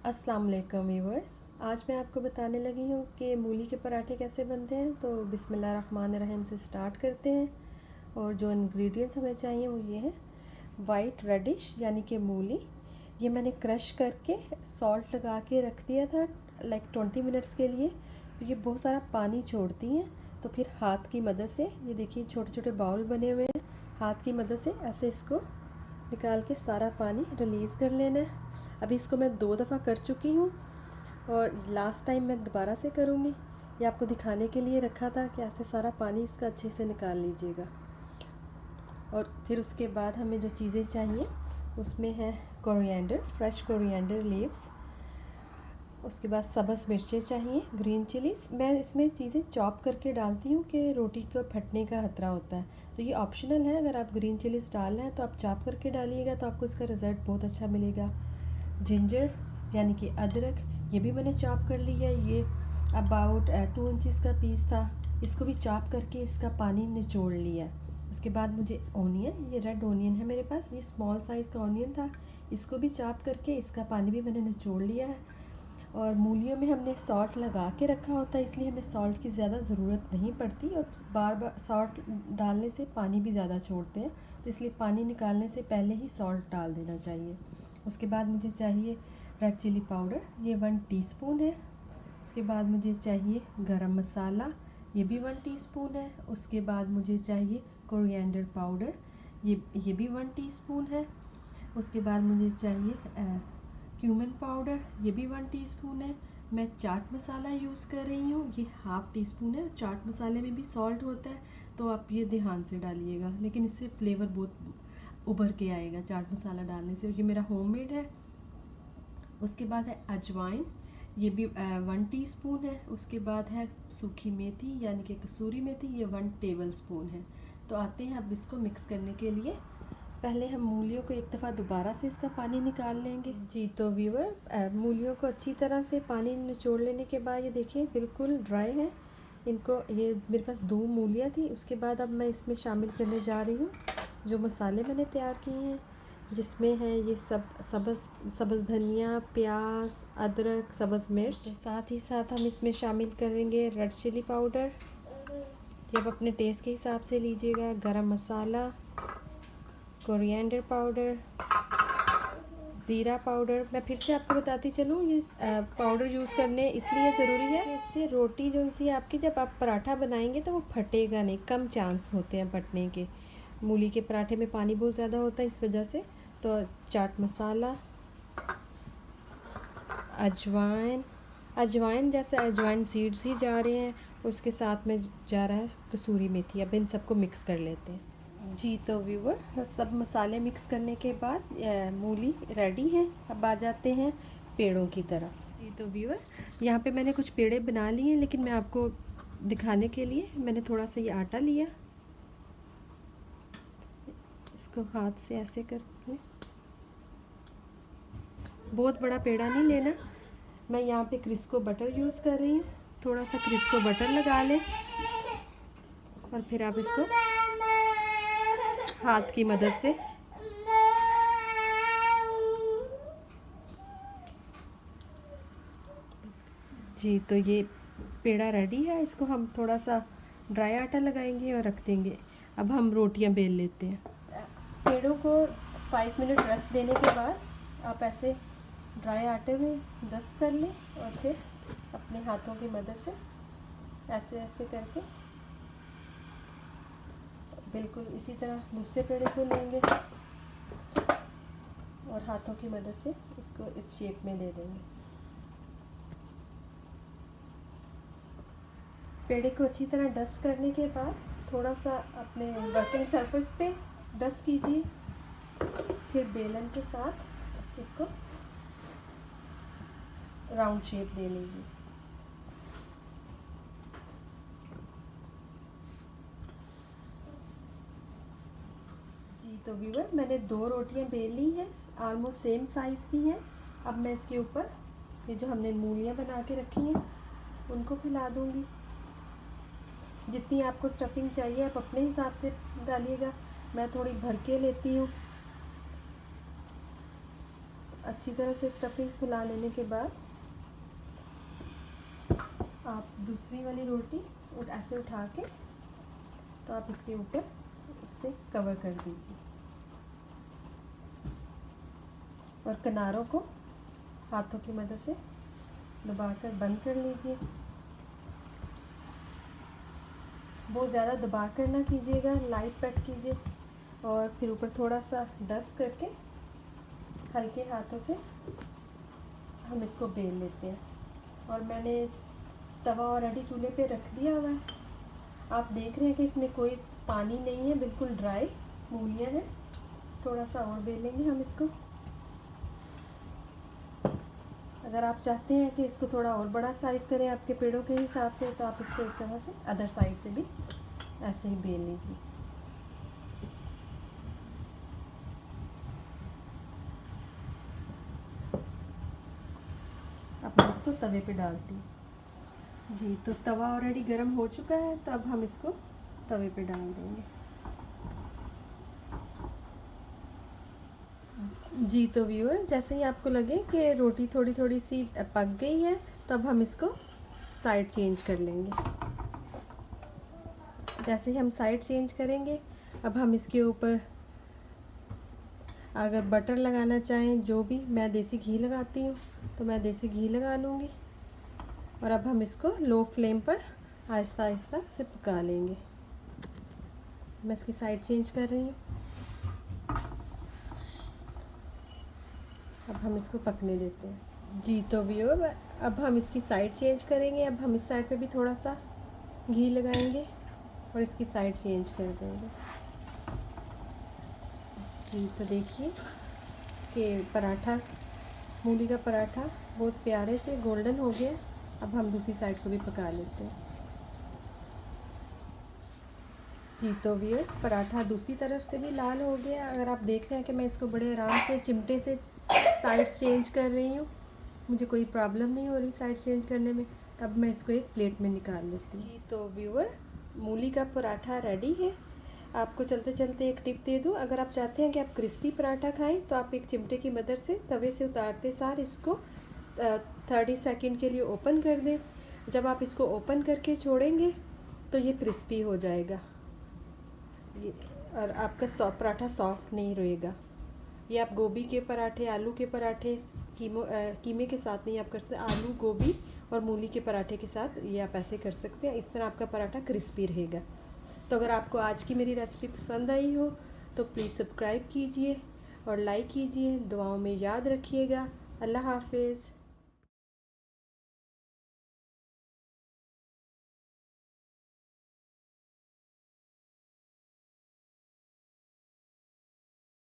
अस्सलाम वालेकुम व्यूअर्स। आज मैं आपको बताने लगी हूँ कि मूली के पराठे कैसे बनते हैं। तो बिस्मिल्लाहिर्रहमानिर्रहीम से स्टार्ट करते हैं। और जो इंग्रेडिएंट्स हमें चाहिए वो ये है। वाइट रेडिश यानी कि मूली, ये मैंने क्रश करके सॉल्ट लगा के रख दिया था लाइक 20 मिनट्स के लिए। फिर ये बहुत सारा पानी छोड़ती हैं, तो फिर हाथ की मदद से, ये देखिए छोटे छोटे बाउल बने हुए हैं, हाथ की मदद से ऐसे इसको निकाल के सारा पानी रिलीज़ कर लेना है। अभी इसको मैं 2 दफ़ा कर चुकी हूँ और लास्ट टाइम मैं दोबारा से करूँगी। ये आपको दिखाने के लिए रखा था कि ऐसे सारा पानी इसका अच्छे से निकाल लीजिएगा। और फिर उसके बाद हमें जो चीज़ें चाहिए उसमें है कोरिएंडर, फ्रेश कोरिएंडर लीव्स। उसके बाद सब्ज़ मिर्चें चाहिए, ग्रीन चिलीज़। मैं इसमें चीज़ें चॉप करके डालती हूँ कि रोटी को फटने का खतरा होता है, तो ये ऑप्शनल है। अगर आप ग्रीन चिलीज़ डाल रहे हैं तो आप चॉप करके डालिएगा, तो आपको इसका रिज़ल्ट बहुत अच्छा मिलेगा। जिंजर यानी कि अदरक, ये भी मैंने चॉप कर लिया है। ये अबाउट 2 इंचज़ का पीस था, इसको भी चॉप करके इसका पानी निचोड़ लिया। उसके बाद मुझे ऑनियन, ये रेड ऑनियन है मेरे पास, ये स्मॉल साइज़ का ऑनियन था, इसको भी चॉप करके इसका पानी भी मैंने निचोड़ लिया है। और मूलियों में हमने सॉल्ट लगा के रखा होता है, इसलिए हमें सॉल्ट की ज़्यादा ज़रूरत नहीं पड़ती। और बार बार सॉल्ट डालने से पानी भी ज़्यादा छोड़ते हैं, तो इसलिए पानी निकालने से पहले ही सॉल्ट डाल देना चाहिए। उसके बाद मुझे चाहिए रेड चिली पाउडर, ये 1 टीस्पून है। उसके बाद मुझे चाहिए गरम मसाला, ये भी 1 टीस्पून है। उसके बाद मुझे चाहिए कोरिएंडर पाउडर, ये भी 1 टीस्पून है। उसके बाद मुझे चाहिए क्यूमिन पाउडर, ये भी 1 टीस्पून है। मैं चाट मसाला यूज़ कर रही हूँ, ये ½ टीस्पून है। चाट मसाले में भी सॉल्ट होता है, तो आप ये ध्यान से डालिएगा, लेकिन इससे फ्लेवर बहुत उभर के आएगा चाट मसाला डालने से। ये मेरा होममेड है। उसके बाद है अजवाइन, ये भी 1 टीस्पून है। उसके बाद है सूखी मेथी यानी कि कसूरी मेथी, ये 1 टेबलस्पून है। तो आते हैं अब इसको मिक्स करने के लिए। पहले हम मूलियों को एक दफ़ा दोबारा से इसका पानी निकाल लेंगे। जी तो व्यूअर, मूलियों को अच्छी तरह से पानी निचोड़ लेने के बाद ये देखिए बिल्कुल ड्राई है। इनको, ये मेरे पास 2 मूलियाँ थी। उसके बाद अब मैं इसमें शामिल करने जा रही हूँ जो मसाले मैंने तैयार किए हैं, जिसमें है ये सब्ज़ धनिया, प्याज, अदरक, सब्ज़ मिर्च। तो साथ ही साथ हम इसमें शामिल करेंगे रेड चिली पाउडर, ये आप अपने टेस्ट के हिसाब से लीजिएगा। गरम मसाला, कोरिएंडर पाउडर, ज़ीरा पाउडर। मैं फिर से आपको बताती चलूँ, ये पाउडर यूज़ करने इसलिए ज़रूरी है, इससे रोटी जो सी आपकी, जब आप पराठा बनाएंगे तो वो फटेगा नहीं, कम चांस होते हैं फटने के। मूली के पराठे में पानी बहुत ज़्यादा होता है इस वजह से। तो चाट मसाला, अजवाइन जैसे अजवाइन सीड्स ही जा रहे हैं, उसके साथ में जा रहा है कसूरी मेथी। अब इन सबको मिक्स कर लेते हैं। जी तो व्यूवर, सब मसाले मिक्स करने के बाद मूली रेडी है। अब आ जाते हैं पेड़ों की तरफ। जी तो व्यूवर, यहाँ पे मैंने कुछ पेड़े बना लिए हैं, लेकिन मैं आपको दिखाने के लिए मैंने थोड़ा सा ये आटा लिया, इसको हाथ से ऐसे करके, बहुत बड़ा पेड़ा नहीं लेना। मैं यहाँ पे क्रिस्को बटर यूज़ कर रही हूँ, थोड़ा सा क्रिस्को बटर लगा लें और फिर आप इसको हाथ की मदद से जी तो ये पेड़ा रेडी है। इसको हम थोड़ा सा ड्राई आटा लगाएंगे और रख देंगे। अब हम रोटियां बेल लेते हैं। पेड़ों को 5 मिनट रेस्ट देने के बाद आप ऐसे ड्राई आटे में दस्त कर लें और फिर अपने हाथों की मदद से ऐसे ऐसे करके बिल्कुल इसी तरह दूसरे पेड़े को लेंगे और हाथों की मदद से इसको इस शेप में दे देंगे। पेड़े को अच्छी तरह डस्ट करने के बाद थोड़ा सा अपने वर्किंग सरफेस पे डस्ट कीजिए, फिर बेलन के साथ इसको राउंड शेप दे लीजिए। जी तो व्यूअर, मैंने 2 रोटियां बेल ली हैं, ऑलमोस्ट सेम साइज़ की हैं। अब मैं इसके ऊपर ये जो हमने मूलियां बना के रखी हैं उनको फैला दूंगी। जितनी आपको स्टफिंग चाहिए आप अपने हिसाब से डालिएगा। मैं थोड़ी भर के लेती हूँ। अच्छी तरह से स्टफिंग फुला लेने के बाद आप दूसरी वाली रोटी ऐसे उठा के तो आप इसके ऊपर उससे कवर कर दीजिए और किनारों को हाथों की मदद से दबाकर बंद कर लीजिए। बहुत ज़्यादा दबा कर ना कीजिएगा, लाइट पैट कीजिए और फिर ऊपर थोड़ा सा डस्ट करके हल्के हाथों से हम इसको बेल लेते हैं। और मैंने तवा ऑलरेडी चूल्हे पे रख दिया हुआ है। आप देख रहे हैं कि इसमें कोई पानी नहीं है, बिल्कुल ड्राई मूलियाँ हैं। थोड़ा सा और बेलेंगे हम इसको। अगर आप चाहते हैं कि इसको थोड़ा और बड़ा साइज़ करें आपके पेड़ों के हिसाब से, तो आप इसको एक तरह से अदर साइड से भी ऐसे ही बेल लीजिए। अब हम इसको तवे पे डालते हैं। जी, तो तवा ऑलरेडी गर्म हो चुका है, तो अब हम इसको तवे पे डाल देंगे। जी, तो व्यूअर, जैसे ही आपको लगे कि रोटी थोड़ी थोड़ी सी पक गई है, तो अब हम इसको साइड चेंज कर लेंगे। जैसे ही हम साइड चेंज करेंगे, अब हम इसके ऊपर अगर बटर लगाना चाहें, जो भी, मैं देसी घी लगाती हूँ तो मैं देसी घी लगा लूँगी। और अब हम इसको लो फ्लेम पर आहिस्ता आहिस्ता से पका लेंगे। मैं इसकी साइड चेंज कर रही हूँ। अब हम इसको पकने देते हैं। जी, तो व्यूअर, अब हम इसकी साइड चेंज करेंगे। अब हम इस साइड पे भी थोड़ा सा घी लगाएंगे और इसकी साइड चेंज कर देंगे। जी, तो देखिए कि पराठा, मूली का पराठा बहुत प्यारे से गोल्डन हो गया। अब हम दूसरी साइड को भी पका लेते हैं। जी, तो व्यूअर, पराठा दूसरी तरफ से भी लाल हो गया। अगर आप देख रहे हैं कि मैं इसको बड़े आराम से चिमटे से साइड्स चेंज कर रही हूँ, मुझे कोई प्रॉब्लम नहीं हो रही साइड चेंज करने में। तब मैं इसको एक प्लेट में निकाल लेती हूँ। जी, तो व्यूअर, मूली का पराठा रेडी है। आपको चलते चलते एक टिप दे दूँ, अगर आप चाहते हैं कि आप क्रिस्पी पराठा खाएं, तो आप एक चिमटे की मदद से तवे से उतारते सार इसको 30 सेकंड के लिए ओपन कर दें। जब आप इसको ओपन करके छोड़ेंगे तो ये क्रिस्पी हो जाएगा, ये, और आपका पराठा सॉफ्ट नहीं रहेगा। ये आप गोभी के पराठे, आलू के पराठे, कीमे के साथ नहीं आप कर सकते। आलू, गोभी और मूली के पराठे के साथ ये आप ऐसे कर सकते हैं। इस तरह आपका पराठा क्रिस्पी रहेगा। तो अगर आपको आज की मेरी रेसिपी पसंद आई हो तो प्लीज़ सब्सक्राइब कीजिए और लाइक कीजिए। दुआओं में याद रखिएगा। अल्लाह हाफिज़।